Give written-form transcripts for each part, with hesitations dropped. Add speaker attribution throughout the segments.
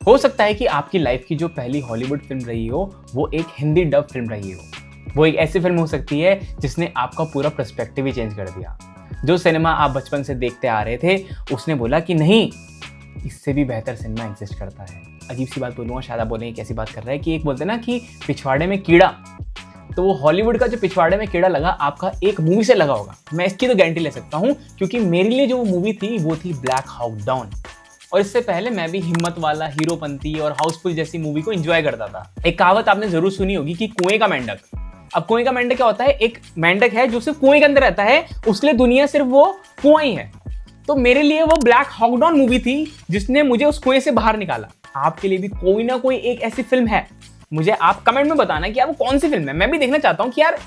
Speaker 1: हो सकता है कि आपकी लाइफ की जो पहली हॉलीवुड फिल्म रही हो वो एक हिंदी डब फिल्म रही हो। वो एक ऐसी फिल्म हो सकती है जिसने आपका पूरा पर्सपेक्टिव ही चेंज कर दिया। जो सिनेमा आप बचपन से देखते आ रहे थे उसने बोला कि नहीं, इससे भी बेहतर सिनेमा एग्जिस्ट करता है। अजीब सी बात बोलूँगा, शायद आप बोलेंगे कैसी बात कर रहा है, कि एक बोलते हैं ना कि पिछवाड़े में कीड़ा, तो वो हॉलीवुड का जो पिछवाड़े में कीड़ा लगा आपका एक मूवी से लगा होगा। मैं इसकी तो गारंटी ले सकता हूँ, क्योंकि मेरे लिए जो मूवी थी वो थी ब्लैक हॉक डाउन। और इससे पहले मैं भी हिम्मत वाला, हीरोपंती और हाउसफुल जैसी मूवी को एंजॉय करता था। एक कहावत आपने जरूर सुनी होगी कि कुएं का मेंढक। अब कुएं का मेंढक क्या होता है? एक मेंढक है जो सिर्फ कुएं के अंदर रहता है, उसके लिए दुनिया सिर्फ वो कुआं ही है। तो मेरे लिए वो ब्लैक हॉक डाउन मूवी थी जिसने मुझे उस कुएं से बाहर निकाला। आपके लिए भी कोई ना कोई एक ऐसी फिल्म है, मुझे आप कमेंट में बताना कि यार वो कौन सी फिल्म है। मैं भी देखना चाहता हूँ कि यार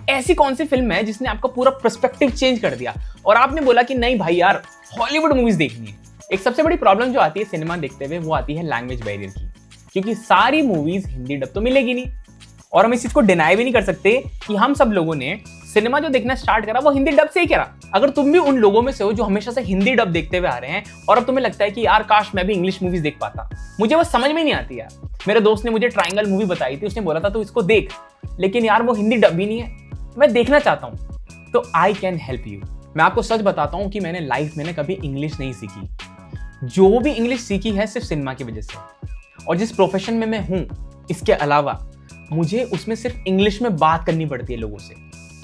Speaker 1: ऐसी कौन सी फिल्म है जिसने आपका पूरा पर्सपेक्टिव चेंज कर दिया और आपने बोला कि नहीं भाई यार हॉलीवुड मूवीज देखनी है। एक सबसे बड़ी प्रॉब्लम जो आती है सिनेमा देखते हुए वो आती है लैंग्वेज बैरियर की, क्योंकि सारी मूवीज हिंदी डब तो मिलेगी नहीं। और हम इस चीज को डिनाई भी नहीं कर सकते कि हम सब लोगों ने सिनेमा जो देखना स्टार्ट करा वो हिंदी डब से ही करा। अगर तुम भी उन लोगों में से हो जो हमेशा से हिंदी डब देखते हुए आ रहे हैं और अब तुम्हें लगता है कि यार काश मैं भी इंग्लिश मूवीज देख पाता, मुझे वो समझ में नहीं आती यार। मेरे दोस्त ने मुझे ट्रायंगल मूवी बताई थी, उसने बोला था तू इसको देख, लेकिन यार वो हिंदी डब भी नहीं है, मैं देखना चाहता हूं। तो आई कैन हेल्प यू। मैं आपको सच बताता हूं कि मैंने लाइफ में कभी इंग्लिश नहीं सीखी। जो भी इंग्लिश सीखी है सिर्फ सिनेमा की वजह से। और जिस प्रोफेशन में मैं हूं इसके अलावा मुझे उसमें सिर्फ इंग्लिश में बात करनी पड़ती है लोगों से,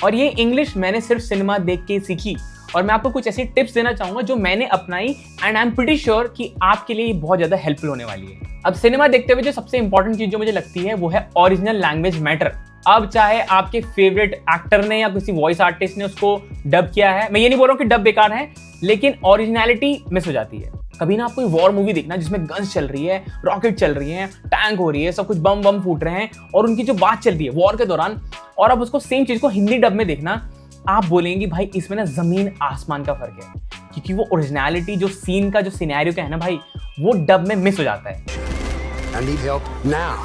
Speaker 1: और ये इंग्लिश मैंने सिर्फ सिनेमा देख के सीखी। और मैं आपको कुछ ऐसी टिप्स देना चाहूंगा जो मैंने अपनाई and I am pretty sure कि आपके लिए बहुत ज्यादा हेल्पफुल होने वाली है। अब सिनेमा देखते हुए जो सबसे इंपॉर्टेंट चीज जो मुझे लगती है वो है ओरिजिनल लैंग्वेज मैटर। अब चाहे आपके फेवरेट एक्टर ने या किसी वॉइस आर्टिस्ट ने उसको डब किया है, मैं ये नहीं बोल रहा हूँ कि डब बेकार है, लेकिन ओरिजिनलिटी मिस हो जाती है। कभी ना आप कोई वॉर मूवी देखना जिसमें गन्स चल रही है, रॉकेट चल रही है, टैंक हो रही है, सब कुछ बम बम फूट रहे हैं और उनकी जो बात चल रही है वॉर के दौरान, और अब उसको सेम चीज को हिंदी डब में देखना, आप बोलेंगे कि भाई इसमें ना जमीन आसमान का फर्क है, क्योंकि वो ओरिजिनलिटी जो सीन का जो सिनेरियो का है ना भाई, वो डब में मिस हो जाता है।
Speaker 2: I need help now.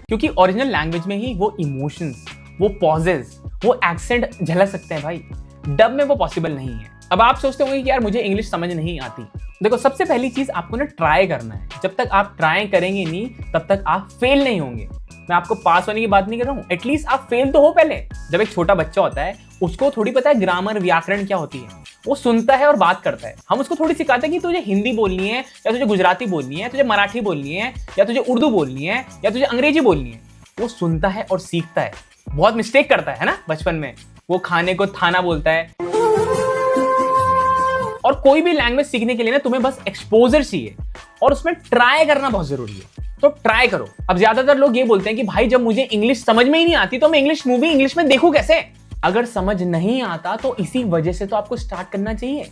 Speaker 1: क्योंकि ओरिजिनल लैंग्वेज में ही वो इमोशंस, वो पॉजेस, वो एक्सेंट झलक सकते हैं भाई, डब में वो पॉसिबल नहीं है। अब आप सोचते होंगे कि यार मुझे इंग्लिश समझ नहीं आती। देखो, सबसे पहली चीज आपको ना ट्राई करना है। जब तक आप ट्राई करेंगे नहीं तब तक आप फेल नहीं होंगे। मैं आपको पास होने की बात नहीं कर रहा हूँ, एटलीस्ट आप फेल तो हो पहले। जब एक छोटा बच्चा होता है उसको थोड़ी पता है ग्रामर, व्याकरण क्या होती है, वो सुनता है और बात करता है। हम उसको थोड़ी सिखाते हैं कि तुझे हिंदी बोलनी है या तुझे गुजराती बोलनी है, तुझे मराठी बोलनी है या तुझे उर्दू बोलनी है या तुझे अंग्रेजी बोलनी है। वो सुनता है और सीखता है, बहुत मिस्टेक करता है ना बचपन में। वो खाने को थाना बोलता है। और कोई भी लैंग्वेज सीखने के लिए ना तुम्हें बस एक्सपोजर चाहिए और उसमें ट्राई करना बहुत जरूरी है। तो ट्राई करो। अब ज्यादातर लोग ये बोलते हैं कि भाई जब मुझे इंग्लिश समझ में ही नहीं आती तो मैं इंग्लिश मूवी इंग्लिश में देखूं कैसे? अगर समझ नहीं आता तो इसी वजह से तो आपको स्टार्ट करना चाहिए।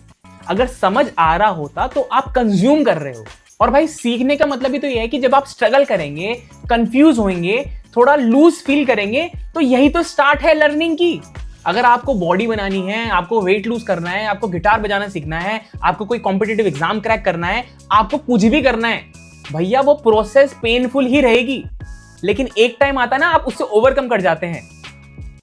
Speaker 1: अगर समझ आ रहा होता तो आप कंज्यूम कर रहे हो। और भाई सीखने का मतलब ही तो ये है कि जब आप स्ट्रगल करेंगे, कंफ्यूज होंगे, थोड़ा लूज फील करेंगे, तो यही तो स्टार्ट है लर्निंग की। अगर आपको बॉडी बनानी है, आपको वेट लूज करना है, आपको गिटार बजाना सीखना है, आपको कोई कॉम्पिटिटिव एग्जाम क्रैक करना है, आपको कुछ भी करना है, भैया वो प्रोसेस पेनफुल ही रहेगी, लेकिन एक टाइम आता है ना आप उससे ओवरकम कर जाते हैं।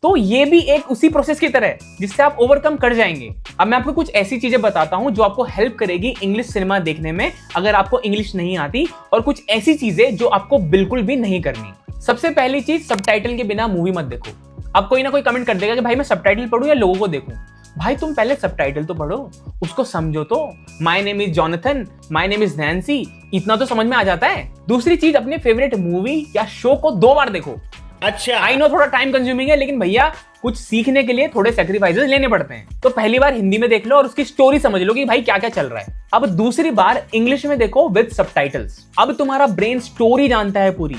Speaker 1: तो ये भी एक उसी प्रोसेस की तरह है जिससे आप ओवरकम कर जाएंगे। अब मैं आपको कुछ ऐसी चीजें बताता हूं जो आपको हेल्प करेगी इंग्लिश सिनेमा देखने में अगर आपको इंग्लिश नहीं आती, और कुछ ऐसी चीजें जो आपको बिल्कुल भी नहीं करनी। सबसे पहली चीज, सबटाइटल के बिना मूवी मत देखो। अब कोई ना कोई कमेंट कर देगा कि भाई मैं सबटाइटल पढूं या लोगों को देखूं। भाई तुम पहले सबटाइटल तो पढ़ो, उसको समझो तो। My name is Jonathan, my name is Nancy, इतना तो समझ में आ जाता है। दूसरी चीज, अपने फेवरेट मूवी या शो को 2 बार देखो। अच्छा, आई नो थोड़ा टाइम कंज्यूमिंग है, लेकिन भैया कुछ सीखने के लिए थोड़े सैक्रिफाइसेस लेने पड़ते हैं। तो पहली बार हिंदी में देख लो और उसकी स्टोरी समझ लो कि भाई क्या क्या चल रहा है। अब दूसरी बार इंग्लिश में देखो विद सबटाइटल्स। अब तुम्हारा ब्रेन स्टोरी जानता है पूरी।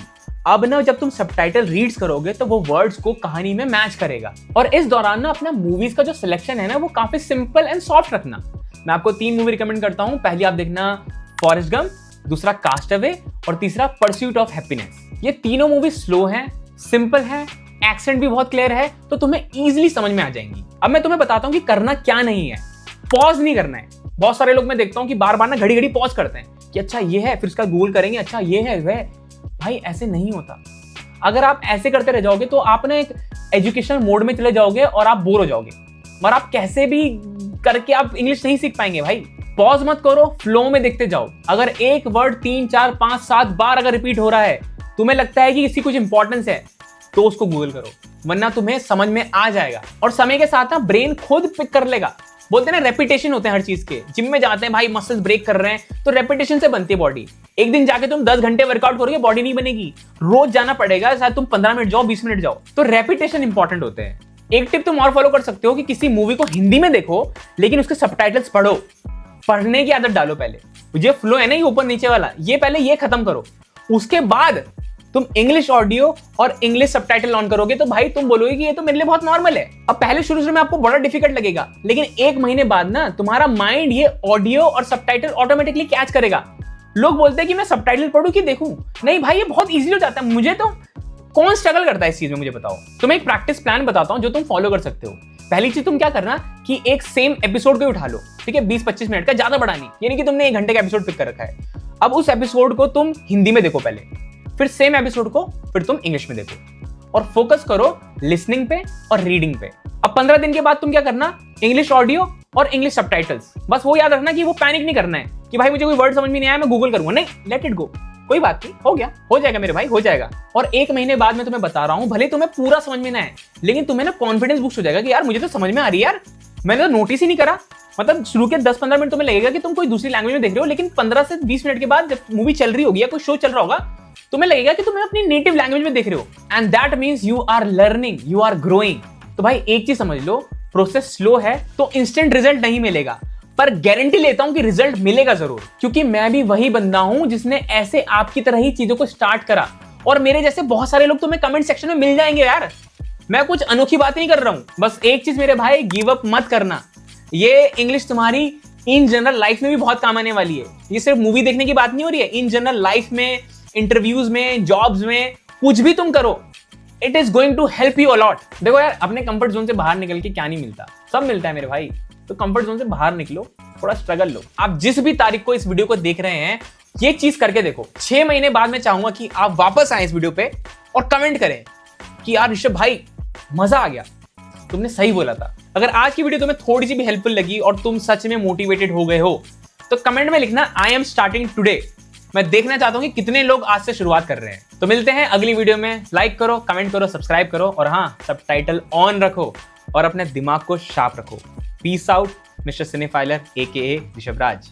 Speaker 1: अब ना जब तुम सबटाइटल रीड्स करोगे तो वो वर्ड्स को कहानी में मैच करेगा। और इस दौरान ना अपना मूवीज का जो सिलेक्शन है ना वो काफी सिंपल एंड सॉफ्ट रखना। मैं आपको 3 मूवी रिकमेंड करता हूं। पहली आप देखना फॉरेस्ट गंप, दूसरा कास्टअवे और तीसरा परस्यूट ऑफ हैप्पीनेस। ये तीनों मूवी स्लो हैं, सिंपल है, एक्सेंट भी बहुत क्लियर है, तो तुम्हें इजीली समझ में आ जाएंगी। अब मैं तुम्हें बताता हूं कि करना क्या नहीं है। पॉज नहीं करना है। बहुत सारे लोग मैं देखता हूं कि बार बार ना घड़ी घड़ी पॉज करते हैं कि अच्छा ये है, फिर उसका गूगल करेंगे, अच्छा ये है वह। भाई ऐसे नहीं होता। अगर आप ऐसे करते रह जाओगे तो आप ना एक एजुकेशनल मोड में चले जाओगे और आप बोर हो जाओगे, और आप कैसे भी करके आप इंग्लिश नहीं सीख पाएंगे भाई। पॉज मत करो, फ्लो में देखते जाओ। अगर एक वर्ड 3, 4, 5, 7 बार अगर रिपीट हो रहा है, तुम्हें लगता है कि इसकी कुछ इंपॉर्टेंस है, तो उसको गूगल करो, वरना तुम्हें समझ में आ जाएगा। और समय के साथ ना ब्रेन खुद पिक कर लेगा। बोलते हैं ना, रेपिटेशन होते हैं हर चीज के। जिम में जाते हैं भाई, मसल्स ब्रेक कर रहे हैं, तो रेपिटेशन से बनती है बॉडी। एक दिन जाके तुम 10 घंटे वर्कआउट करोगे, बॉडी नहीं बनेगी। रोज जाना पड़ेगा, शायद तुम 15 मिनट जाओ, 20 मिनट जाओ। तो रेपिटेशन इंपॉर्टेंट होते हैं। एक टिप तुम और फॉलो कर सकते हो कि किसी मूवी को हिंदी में देखो, लेकिन उसके सबटाइटल्स पढ़ो। पढ़ने की आदत डालो पहले। ये फ्लो है ना, ये ऊपर नीचे वाला, ये पहले ये खत्म करो। उसके बाद तुम इंग्लिश ऑडियो और इंग्लिश सबटाइटल ऑन करोगे, तो भाई तुम बोलोगे कि ये तो मेरे लिए बहुत नॉर्मल है। अब पहले शुरू में आपको बड़ा डिफिकल्ट लगेगा, लेकिन 1 महीने बाद ना तुम्हारा माइंड ये ऑडियो और सबटाइटल ऑटोमेटिकली कैच करेगा। लोग बोलते हैं कि मैं सबटाइटल पढ़ूं कि देखूं। नहीं भाई, ये बहुत इजीली हो जाता है। मुझे तो कौन स्ट्रगल करता है इस चीज में, मुझे बताओ। तो मैं एक प्रैक्टिस प्लान बताता हूं जो तुम फॉलो कर सकते हो। पहली चीज तुम क्या करना कि एक सेम एपिसोड को उठा लो, ठीक है, 20-25 मिनट का, ज्यादा बड़ा नहीं, यानी कि तुमने 1 घंटे का एपिसोड पिक कर रखा है। अब उस एपिसोड को तुम हिंदी में देखो पहले, फिर सेम एपिसोड को फिर तुम इंग्लिश में देखो, और फोकस करो लिसनिंग पे और रीडिंग पे। अब 15 दिन के बाद तुम क्या करना, इंग्लिश ऑडियो और इंग्लिश सबटाइटल्स। बस वो याद रखना कि वो पैनिक नहीं करना है कि भाई मुझे कोई वर्ड समझ में नहीं आया, मैं गूगल करूंगा। नहीं, लेट इट गो, कोई बात नहीं, हो गया, हो जाएगा मेरे भाई, हो जाएगा। और 1 महीने बाद मैं तुम्हें बता रहा हूं, भले तुम्हें पूरा समझ में ना आए, लेकिन तुम्हें ना कॉन्फिडेंस बूस्ट हो जाएगा कि यार मुझे तो समझ में आ रही है यार, मैंने तो नोटिस ही नहीं करा। मतलब शुरू के 10-15 मिनट तुम्हें लगेगा कि तुम कोई दूसरी लैंग्वेज में देख रहे हो, लेकिन 15 से 20 मिनट के बाद जब मूवी चल रही होगी या कोई शो चल रहा होगा, तुम्हें लगेगा कि तुम्हें अपनी नेटिव लैंग्वेज में देख रहे हो। And that means you are learning, you are growing. तो भाई एक चीज समझ लो, प्रोसेस स्लो है तो इंस्टेंट रिजल्ट नहीं मिलेगा, पर गारंटी लेता हूं कि रिजल्ट मिलेगा जरूर, क्योंकि मैं भी वही बंदा हूं जिसने ऐसे आपकी तरह ही चीजों को स्टार्ट करा। और मेरे जैसे बहुत सारे लोग तुम्हें कमेंट सेक्शन में मिल जाएंगे यार। मैं कुछ अनोखी बात नहीं कर रहा हूं। बस एक चीज मेरे भाई, गिव अप मत करना। ये इंग्लिश तुम्हारी इन जनरल लाइफ में भी बहुत काम आने वाली है। ये सिर्फ मूवी देखने की बात नहीं हो रही है, इन जनरल लाइफ में, इंटरव्यूज में, जॉब्स में, कुछ भी तुम करो, it is going to help you a lot. देखो यार, अपने कंफर्ट जोन से बाहर निकल के क्या नहीं मिलता, सब मिलता है मेरे भाई। तो कंफर्ट जोन से बाहर निकलो, थोड़ा स्ट्रगल लो। आप जिस भी तारीख को इस वीडियो को देख रहे हैं, ये चीज करके देखो। 6 महीने बाद मैं चाहूंगा कि आप वापस आए इस वीडियो पे और कमेंट करें कि यार ऋषभ भाई, मजा आ गया, तुमने सही बोला था। अगर आज की वीडियो तुम्हें थोड़ी सी भी हेल्पफुल लगी और तुम सच में मोटिवेटेड हो गए हो, तो कमेंट में लिखना आई एम स्टार्टिंग टुडे। मैं देखना चाहता हूं कि कितने लोग आज से शुरुआत कर रहे हैं। तो मिलते हैं अगली वीडियो में। लाइक करो, कमेंट करो, सब्सक्राइब करो, और हाँ, सबटाइटल ऑन रखो और अपने दिमाग को शार्प रखो। Peace out, mister cinephiler AKA Rishabh राज।